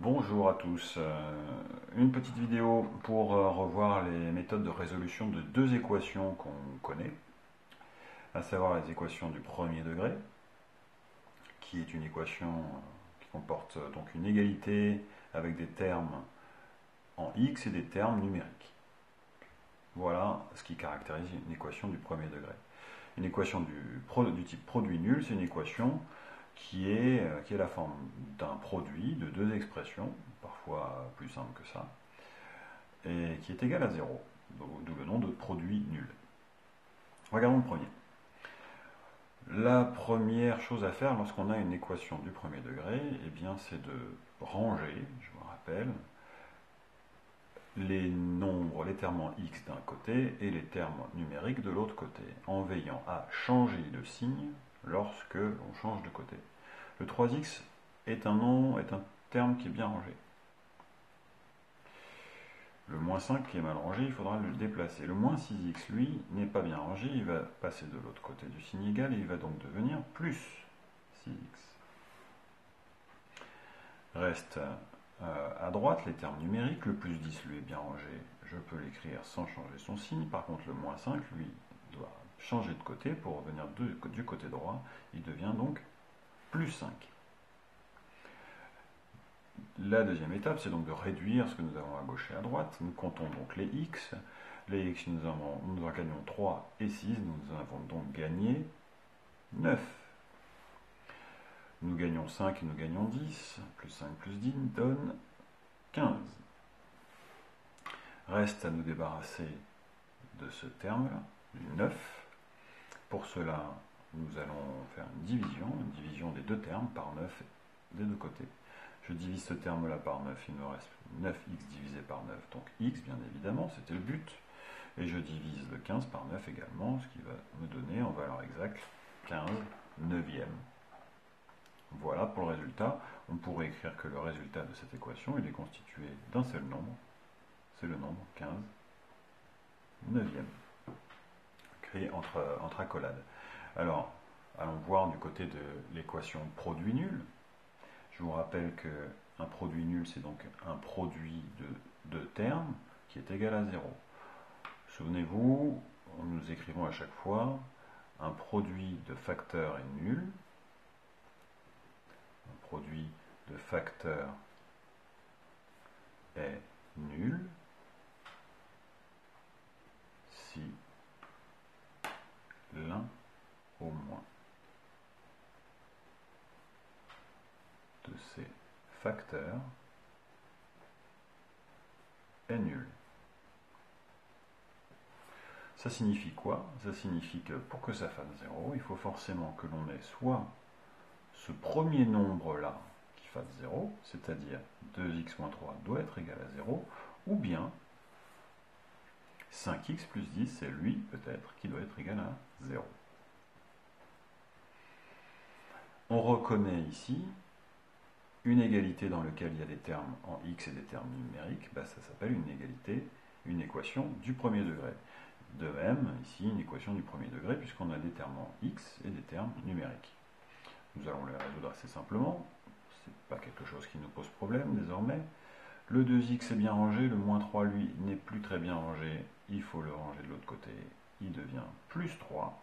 Bonjour à tous. Une petite vidéo pour revoir les méthodes de résolution de deux équations qu'on connaît, à savoir les équations du premier degré, qui est une équation qui comporte donc une égalité avec des termes en x et des termes numériques. Voilà ce qui caractérise une équation du premier degré. Une équation du type produit nul, c'est une équation qui est la forme d'un produit de deux expressions, parfois plus simple que ça, et qui est égal à 0, d'où le nom de produit nul. Regardons le premier. La première chose à faire lorsqu'on a une équation du premier degré, eh bien, c'est de ranger, je vous rappelle, les nombres, les termes en x d'un côté et les termes numériques de l'autre côté, en veillant à changer de signe lorsque l'on change de côté. Le 3x est un terme qui est bien rangé. Le moins 5 qui est mal rangé, il faudra le déplacer. Le moins 6x, lui, n'est pas bien rangé, il va passer de l'autre côté du signe égal et il va donc devenir plus 6x. Reste à droite les termes numériques. Le plus 10, lui, est bien rangé. Je peux l'écrire sans changer son signe. Par contre, le moins 5, lui, doit changer de côté pour revenir du côté droit. Il devient donc plus 5. La deuxième étape, c'est donc de réduire ce que nous avons à gauche et à droite. Nous comptons donc les x. Les x, nous en gagnons 3 et 6. Nous avons donc gagné 9. Nous gagnons 5 et nous gagnons 10. Plus 5 plus 10 donne 15. Reste à nous débarrasser de ce terme-là, du 9. Pour cela, nous allons faire une division des deux termes par 9 des deux côtés. Je divise ce terme-là par 9, il me reste 9x divisé par 9, donc x bien évidemment, c'était le but. Et je divise le 15 par 9 également, ce qui va me donner en valeur exacte 15 neuvièmes. Voilà pour le résultat. On pourrait écrire que le résultat de cette équation, il est constitué d'un seul nombre, c'est le nombre 15 neuvièmes, créé entre accolades. Alors, allons voir du côté de l'équation produit nul. Je vous rappelle qu'un produit nul, c'est donc un produit de deux termes qui est égal à 0. Souvenez-vous, nous écrivons à chaque fois un produit de facteur est nul. Un produit de facteur est nul si l'un au moins de ces facteurs est nul. Ça signifie quoi? Ça signifie que pour que ça fasse 0, il faut forcément que l'on ait soit ce premier nombre-là qui fasse 0, c'est-à-dire 2x moins 3 doit être égal à 0, ou bien 5x plus 10, c'est lui peut-être qui doit être égal à 0. On reconnaît ici une égalité dans laquelle il y a des termes en x et des termes numériques, ça s'appelle une égalité, une équation du premier degré. De même, ici, une équation du premier degré, puisqu'on a des termes en x et des termes numériques. Nous allons les résoudre assez simplement, ce n'est pas quelque chose qui nous pose problème désormais. Le 2x est bien rangé, le moins 3, lui, n'est plus très bien rangé, il faut le ranger de l'autre côté, il devient plus 3.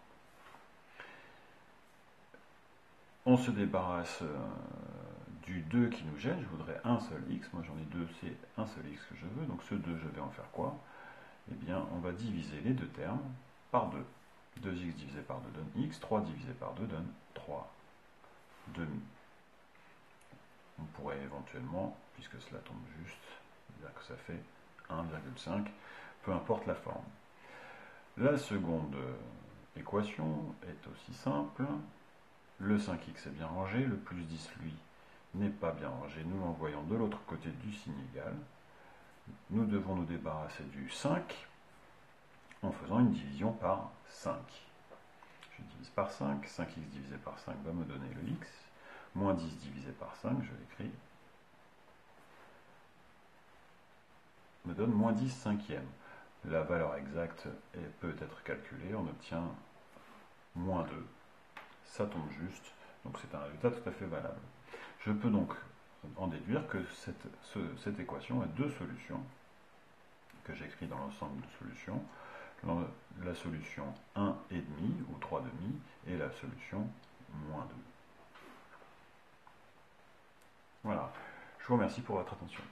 On se débarrasse du 2 qui nous gêne, je voudrais un seul x, moi j'en ai deux, c'est un seul x que je veux, donc ce 2, je vais en faire quoi? Eh bien, on va diviser les deux termes par 2. 2x divisé par 2 donne x, 3 divisé par 2 donne 3 demi. On pourrait éventuellement, puisque cela tombe juste, dire que ça fait 1,5, peu importe la forme. La seconde équation est aussi simple. Le 5x est bien rangé, le plus 10, lui, n'est pas bien rangé. Nous l'envoyons de l'autre côté du signe égal. Nous devons nous débarrasser du 5 en faisant une division par 5. Je divise par 5, 5x divisé par 5 va me donner le x, moins 10 divisé par 5, je l'écris, me donne moins 10 cinquièmes. La valeur exacte peut être calculée, on obtient moins 2. Ça tombe juste, donc c'est un résultat tout à fait valable. Je peux donc en déduire que cette équation a deux solutions, que j'écris dans l'ensemble de solutions. La solution 1,5 ou 3,5 et la solution moins 2. Voilà. Je vous remercie pour votre attention.